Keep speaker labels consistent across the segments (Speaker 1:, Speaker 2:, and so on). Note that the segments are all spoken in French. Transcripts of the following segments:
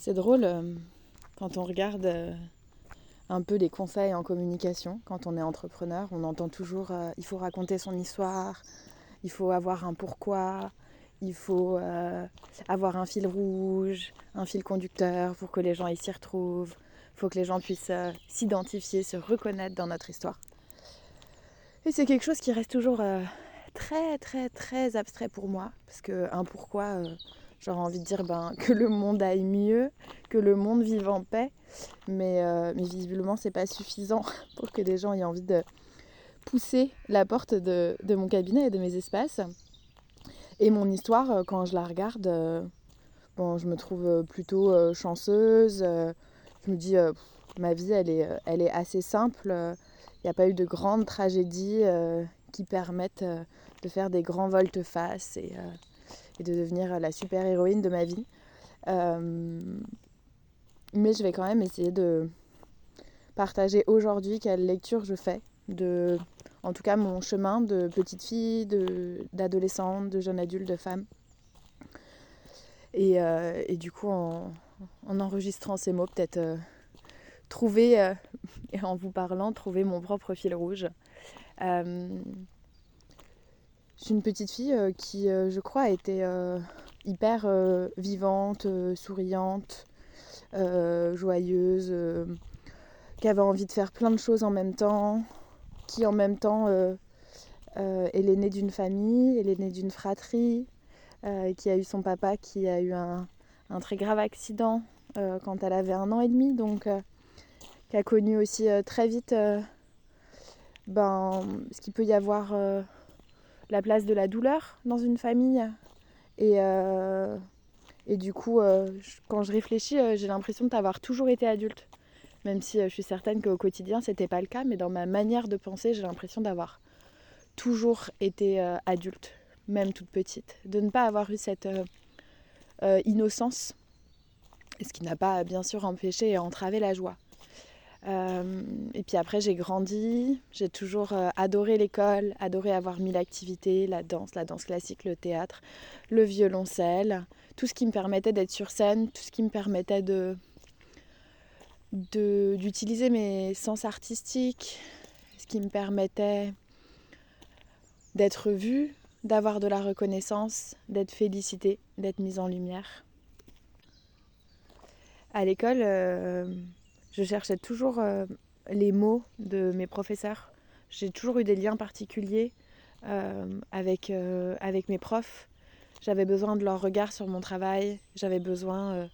Speaker 1: C'est drôle quand on regarde un peu les conseils en communication, quand on est entrepreneur, on entend toujours il faut raconter son histoire, il faut avoir un pourquoi, il faut avoir un fil rouge, un fil conducteur pour que les gens s'y retrouvent, il faut que les gens puissent s'identifier, se reconnaître dans notre histoire. Et c'est quelque chose qui reste toujours très très très abstrait pour moi, parce qu'un pourquoi, j'aurais envie de dire que le monde aille mieux, que le monde vive en paix, mais visiblement c'est pas suffisant pour que des gens aient envie de pousser la porte de mon cabinet et de mes espaces. Et mon histoire, quand je la regarde, je me trouve plutôt chanceuse. Je me dis, ma vie, elle est assez simple. Il n'y a pas eu de grandes tragédies qui permettent de faire des grands volte-face et de devenir la super-héroïne de ma vie. Mais je vais quand même essayer de partager aujourd'hui quelle lecture je fais de, en tout cas, mon chemin de petite fille, d'adolescente, de jeune adulte, de femme. Et du coup, en enregistrant ces mots, peut-être trouver, et en vous parlant, trouver mon propre fil rouge. Je suis une petite fille qui, je crois, a été hyper vivante, souriante, joyeuse, qui avait envie de faire plein de choses en même temps, qui en même temps est l'aînée d'une famille, est l'aînée d'une fratrie, qui a eu son papa qui a eu un très grave accident quand elle avait 1 an et demi, donc qui a connu aussi très vite ce qu'il peut y avoir la place de la douleur dans une famille. Et du coup, quand je réfléchis, j'ai l'impression d'avoir toujours été adulte. Même si je suis certaine qu'au quotidien, c'était pas le cas, mais dans ma manière de penser, j'ai l'impression d'avoir toujours été adulte, même toute petite. De ne pas avoir eu cette innocence, ce qui n'a pas bien sûr empêché et entravé la joie. Et puis après, j'ai grandi, j'ai toujours adoré l'école, adoré avoir 1000 activités, la danse classique, le théâtre, le violoncelle, tout ce qui me permettait d'être sur scène, tout ce qui me permettait d'utiliser mes sens artistiques, ce qui me permettait d'être vue, d'avoir de la reconnaissance, d'être félicitée, d'être mise en lumière. À l'école, je cherchais toujours les mots de mes professeurs. J'ai toujours eu des liens particuliers avec mes profs. J'avais besoin de leur regard sur mon travail. J'avais besoin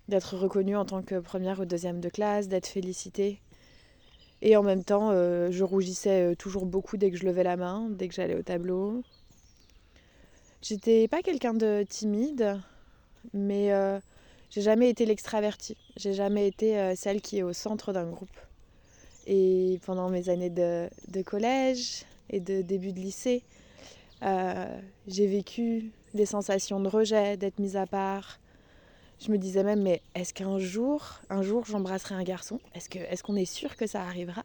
Speaker 1: d'être reconnue en tant que première ou deuxième de classe, d'être félicitée. Et en même temps, je rougissais toujours beaucoup dès que je levais la main, dès que j'allais au tableau. J'étais pas quelqu'un de timide, mais j'ai jamais été l'extravertie. J'ai jamais été celle qui est au centre d'un groupe. Et pendant mes années de collège et de début de lycée, j'ai vécu des sensations de rejet, d'être mise à part. Je me disais même, mais est-ce qu'un jour, j'embrasserai un garçon ? Est-ce qu'on est sûr que ça arrivera ?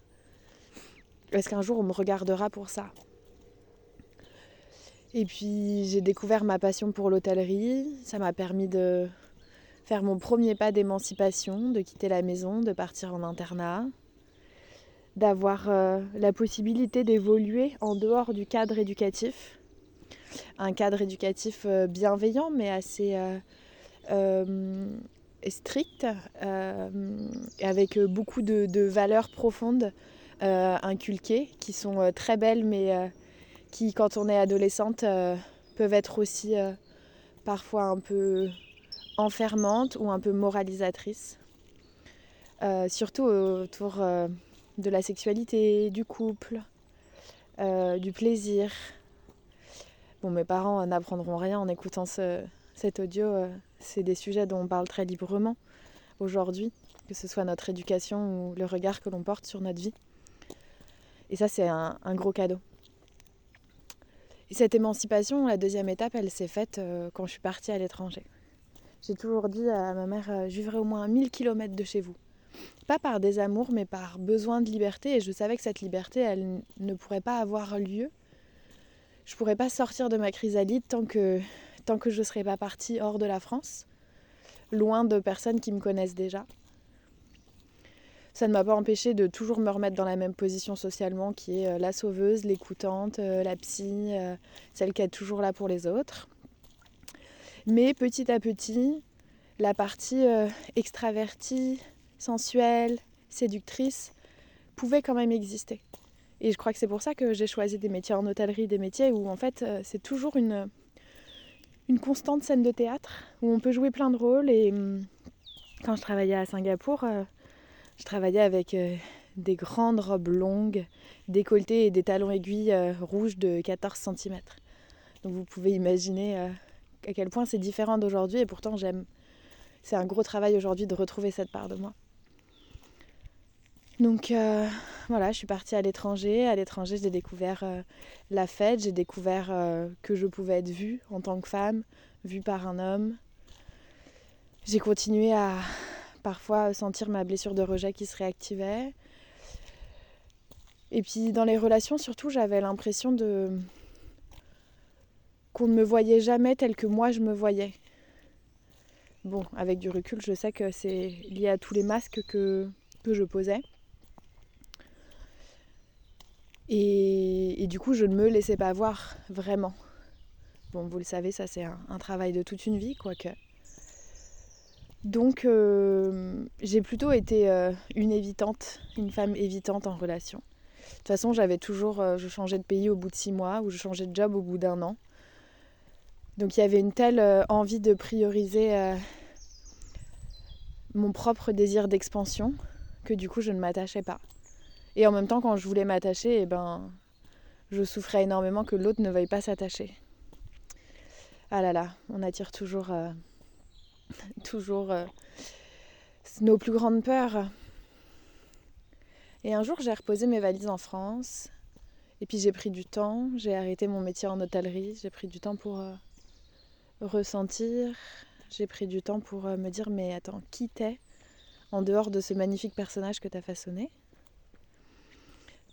Speaker 1: Est-ce qu'un jour on me regardera pour ça ? Et puis j'ai découvert ma passion pour l'hôtellerie. Ça m'a permis de faire mon premier pas d'émancipation, de quitter la maison, de partir en internat, d'avoir la possibilité d'évoluer en dehors du cadre éducatif. Un cadre éducatif bienveillant mais assez strict, avec beaucoup de valeurs profondes inculquées, qui sont très belles mais qui, quand on est adolescente, peuvent être aussi parfois un peu enfermantes ou un peu moralisatrices. Surtout autour de la sexualité, du couple, du plaisir. Bon, mes parents n'apprendront rien en écoutant cet audio. C'est des sujets dont on parle très librement aujourd'hui, que ce soit notre éducation ou le regard que l'on porte sur notre vie. Et ça, c'est un gros cadeau. Et cette émancipation, la deuxième étape, elle s'est faite quand je suis partie à l'étranger. J'ai toujours dit à ma mère, je vivrai au moins 1000 km de chez vous. Pas par désamour, mais par besoin de liberté. Et je savais que cette liberté, elle ne pourrait pas avoir lieu. Je ne pourrais pas sortir de ma chrysalide tant que je ne serais pas partie hors de la France. loin de personnes qui me connaissent déjà. Ça ne m'a pas empêché de toujours me remettre dans la même position socialement, qui est la sauveuse, l'écoutante, la psy, celle qui est toujours là pour les autres. Mais petit à petit, la partie extravertie, sensuelle, séductrice, pouvait quand même exister. Et je crois que c'est pour ça que j'ai choisi des métiers en hôtellerie, des métiers où en fait c'est toujours une constante scène de théâtre, où on peut jouer plein de rôles. Et quand je travaillais à Singapour, je travaillais avec des grandes robes longues, décolletées et des talons aiguilles rouges de 14 cm. Donc vous pouvez imaginer à quel point c'est différent d'aujourd'hui, et pourtant j'aime. C'est un gros travail aujourd'hui de retrouver cette part de moi. Donc voilà, je suis partie à l'étranger. À l'étranger, j'ai découvert la fête, j'ai découvert que je pouvais être vue en tant que femme, vue par un homme. J'ai continué à parfois sentir ma blessure de rejet qui se réactivait. Et puis dans les relations, surtout, j'avais l'impression qu'on ne me voyait jamais tel que moi je me voyais. Bon, avec du recul, je sais que c'est lié à tous les masques que je posais. Et du coup, je ne me laissais pas voir vraiment. Bon, vous le savez, ça c'est un travail de toute une vie, quoique. Donc, j'ai plutôt été une évitante, une femme évitante en relation. De toute façon, j'avais toujours, je changeais de pays au bout de 6 mois, ou je changeais de job au bout d'1 an. Donc, il y avait une telle envie de prioriser mon propre désir d'expansion que du coup, je ne m'attachais pas. Et en même temps, quand je voulais m'attacher, je souffrais énormément que l'autre ne veuille pas s'attacher. Ah là là, on attire toujours nos plus grandes peurs. Et un jour, j'ai reposé mes valises en France. Et puis j'ai pris du temps. J'ai arrêté mon métier en hôtellerie. J'ai pris du temps pour ressentir. J'ai pris du temps pour me dire, mais attends, qui t'es en dehors de ce magnifique personnage que t'as façonné ?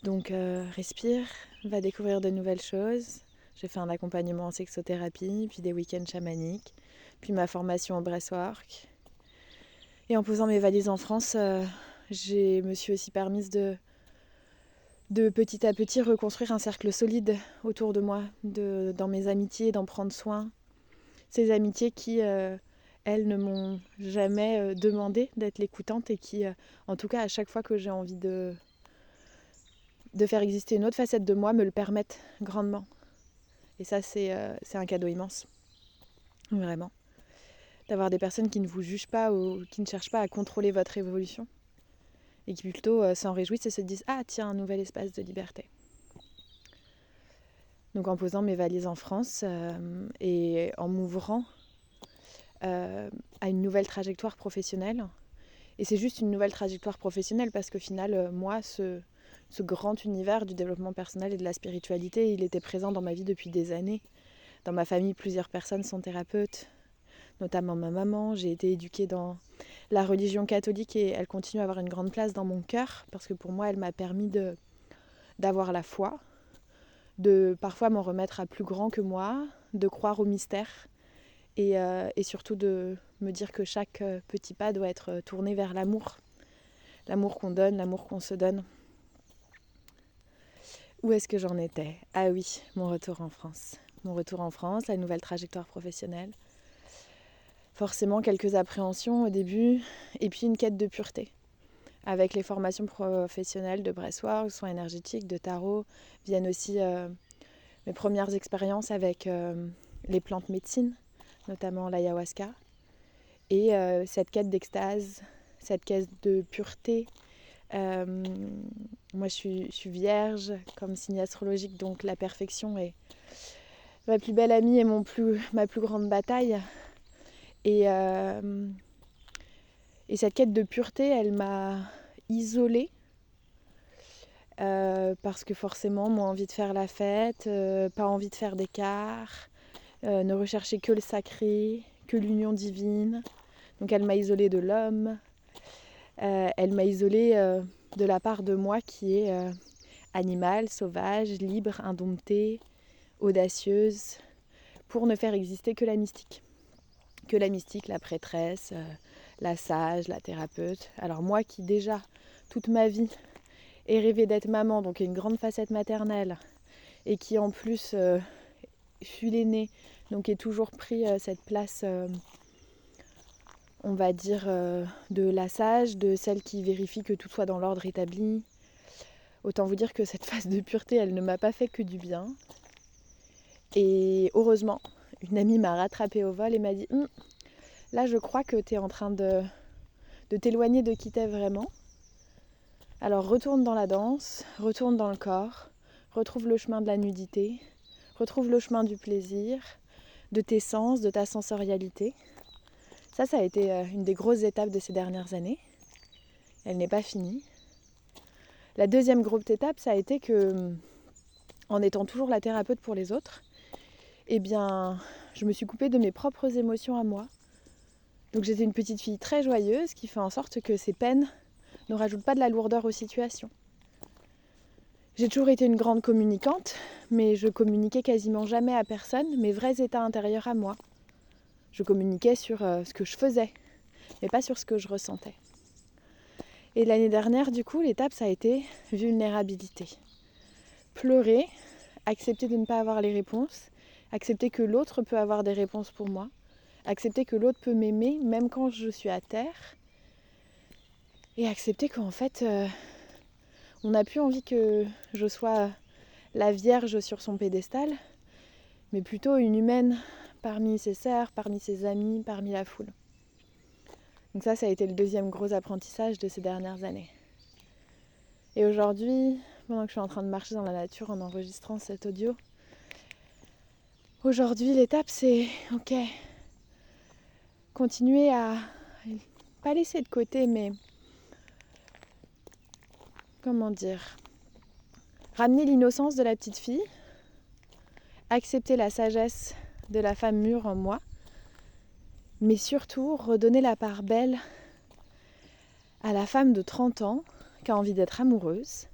Speaker 1: Donc respire, va découvrir de nouvelles choses. J'ai fait un accompagnement en sexothérapie, puis des week-ends chamaniques, puis ma formation en breathwork. Et en posant mes valises en France, je me suis aussi permise de petit à petit reconstruire un cercle solide autour de moi, dans mes amitiés, d'en prendre soin. Ces amitiés qui, elles, ne m'ont jamais demandé d'être l'écoutante, et qui, en tout cas, à chaque fois que j'ai envie de faire exister une autre facette de moi, me le permettent grandement. Et ça, c'est un cadeau immense. Vraiment. D'avoir des personnes qui ne vous jugent pas ou qui ne cherchent pas à contrôler votre évolution, et qui plutôt s'en réjouissent et se disent « Ah, tiens, un nouvel espace de liberté ». Donc en posant mes valises en France et en m'ouvrant à une nouvelle trajectoire professionnelle. Et c'est juste une nouvelle trajectoire professionnelle parce qu'au final, moi, ce grand univers du développement personnel et de la spiritualité, il était présent dans ma vie depuis des années. Dans ma famille, plusieurs personnes sont thérapeutes, notamment ma maman. J'ai été éduquée dans la religion catholique et elle continue à avoir une grande place dans mon cœur parce que pour moi, elle m'a permis d'avoir la foi, de parfois m'en remettre à plus grand que moi, de croire au mystère et surtout de me dire que chaque petit pas doit être tourné vers l'amour. L'amour qu'on donne, l'amour qu'on se donne. Où est-ce que j'en étais ? Ah oui, mon retour en France. Mon retour en France, la nouvelle trajectoire professionnelle. Forcément quelques appréhensions au début, et puis une quête de pureté. Avec les formations professionnelles de breathwork, soins énergétiques, de tarot, viennent aussi mes premières expériences avec les plantes médecines, notamment l'ayahuasca. Et cette quête d'extase, cette quête de pureté. Moi, je suis vierge comme signe astrologique, donc la perfection est ma plus belle amie et ma plus grande bataille. Et cette quête de pureté, elle m'a isolée. Parce que forcément, moi, envie de faire la fête, pas envie de faire d'écart, ne rechercher que le sacré, que l'union divine. Donc elle m'a isolée de l'homme, elle m'a isolée de la part de moi qui est animale, sauvage, libre, indomptée, audacieuse, pour ne faire exister que la mystique. que la mystique, la prêtresse, la sage, la thérapeute. Alors moi qui déjà, toute ma vie, ai rêvé d'être maman, donc une grande facette maternelle, et qui en plus suis l'aînée, donc ai toujours pris cette place, on va dire, de la sage, de celle qui vérifie que tout soit dans l'ordre établi. Autant vous dire que cette phase de pureté, elle ne m'a pas fait que du bien. Et heureusement, une amie m'a rattrapée au vol et m'a dit là je crois que tu es en train de t'éloigner de qui t'es vraiment. Alors retourne dans la danse, retourne dans le corps, retrouve le chemin de la nudité, retrouve le chemin du plaisir, de tes sens, de ta sensorialité. Ça a été une des grosses étapes de ces dernières années. Elle n'est pas finie. La deuxième grosse étape, ça a été que, en étant toujours la thérapeute pour les autres, eh bien, je me suis coupée de mes propres émotions à moi. Donc j'étais une petite fille très joyeuse qui fait en sorte que ces peines ne rajoutent pas de la lourdeur aux situations. J'ai toujours été une grande communicante, mais je communiquais quasiment jamais à personne mes vrais états intérieurs à moi. Je communiquais sur ce que je faisais, mais pas sur ce que je ressentais. Et l'année dernière, du coup, l'étape, ça a été vulnérabilité. Pleurer, accepter de ne pas avoir les réponses, accepter que l'autre peut avoir des réponses pour moi, accepter que l'autre peut m'aimer même quand je suis à terre, et accepter qu'en fait, on n'a plus envie que je sois la Vierge sur son pédestal, mais plutôt une humaine parmi ses sœurs, parmi ses amis, parmi la foule. Donc ça a été le deuxième gros apprentissage de ces dernières années. Et aujourd'hui, pendant que je suis en train de marcher dans la nature en enregistrant cet audio, aujourd'hui l'étape c'est, ok, continuer à pas laisser de côté, mais comment dire, ramener l'innocence de la petite fille, accepter la sagesse de la femme mûre en moi, mais surtout redonner la part belle à la femme de 30 ans qui a envie d'être amoureuse,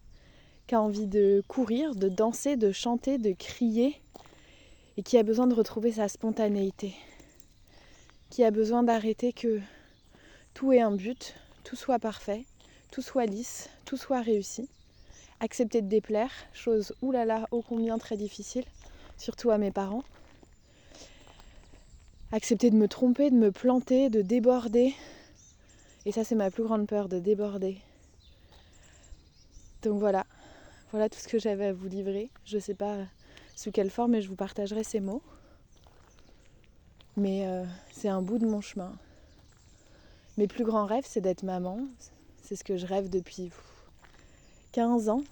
Speaker 1: qui a envie de courir, de danser, de chanter, de crier, et qui a besoin de retrouver sa spontanéité, qui a besoin d'arrêter que tout ait un but, tout soit parfait, tout soit lisse, tout soit réussi. Accepter de déplaire, chose oulala ô combien très difficile, surtout à mes parents. Accepter de me tromper, de me planter, de déborder. Et ça c'est ma plus grande peur, de déborder. Donc voilà tout ce que j'avais à vous livrer. Je ne sais pas sous quelle forme, mais je vous partagerai ces mots. Mais c'est un bout de mon chemin. Mes plus grands rêves, c'est d'être maman. C'est ce que je rêve depuis 15 ans.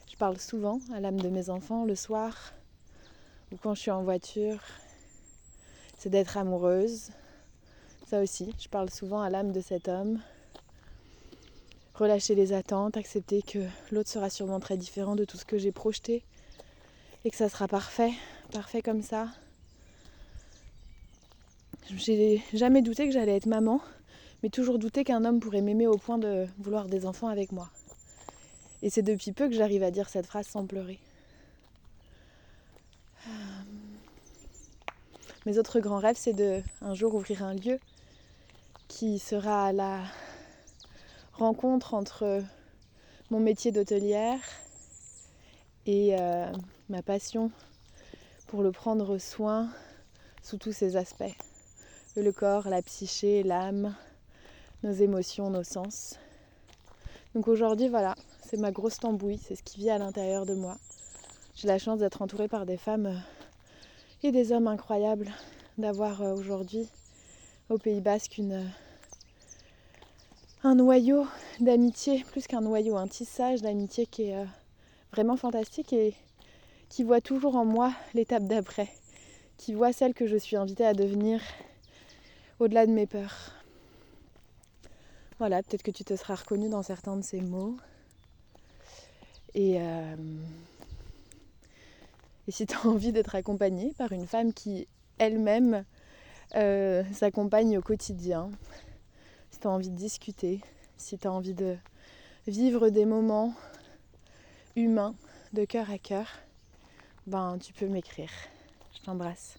Speaker 1: Je parle souvent à l'âme de mes enfants le soir ou quand je suis en voiture. C'est d'être amoureuse. Ça aussi, je parle souvent à l'âme de cet homme. Relâcher les attentes, accepter que l'autre sera sûrement très différent de tout ce que j'ai projeté et que ça sera parfait comme ça. J'ai jamais douté que j'allais être maman, mais toujours douté qu'un homme pourrait m'aimer au point de vouloir des enfants avec moi. Et c'est depuis peu que j'arrive à dire cette phrase sans pleurer. Mes autres grands rêves, c'est de un jour ouvrir un lieu qui sera la rencontre entre mon métier d'hôtelière et ma passion pour le prendre soin sous tous ses aspects. Le corps, la psyché, l'âme, nos émotions, nos sens. Donc aujourd'hui, voilà, c'est ma grosse tambouille, c'est ce qui vit à l'intérieur de moi. J'ai la chance d'être entourée par des femmes et des hommes incroyables, d'avoir aujourd'hui au Pays Basque un noyau d'amitié, plus qu'un noyau, un tissage d'amitié qui est vraiment fantastique et qui voit toujours en moi l'étape d'après, qui voit celle que je suis invitée à devenir au-delà de mes peurs. Voilà, peut-être que tu te seras reconnue dans certains de ces mots. Et si tu as envie d'être accompagnée par une femme qui elle-même s'accompagne au quotidien, si tu as envie de discuter, si tu as envie de vivre des moments humains de cœur à cœur, ben tu peux m'écrire. Je t'embrasse.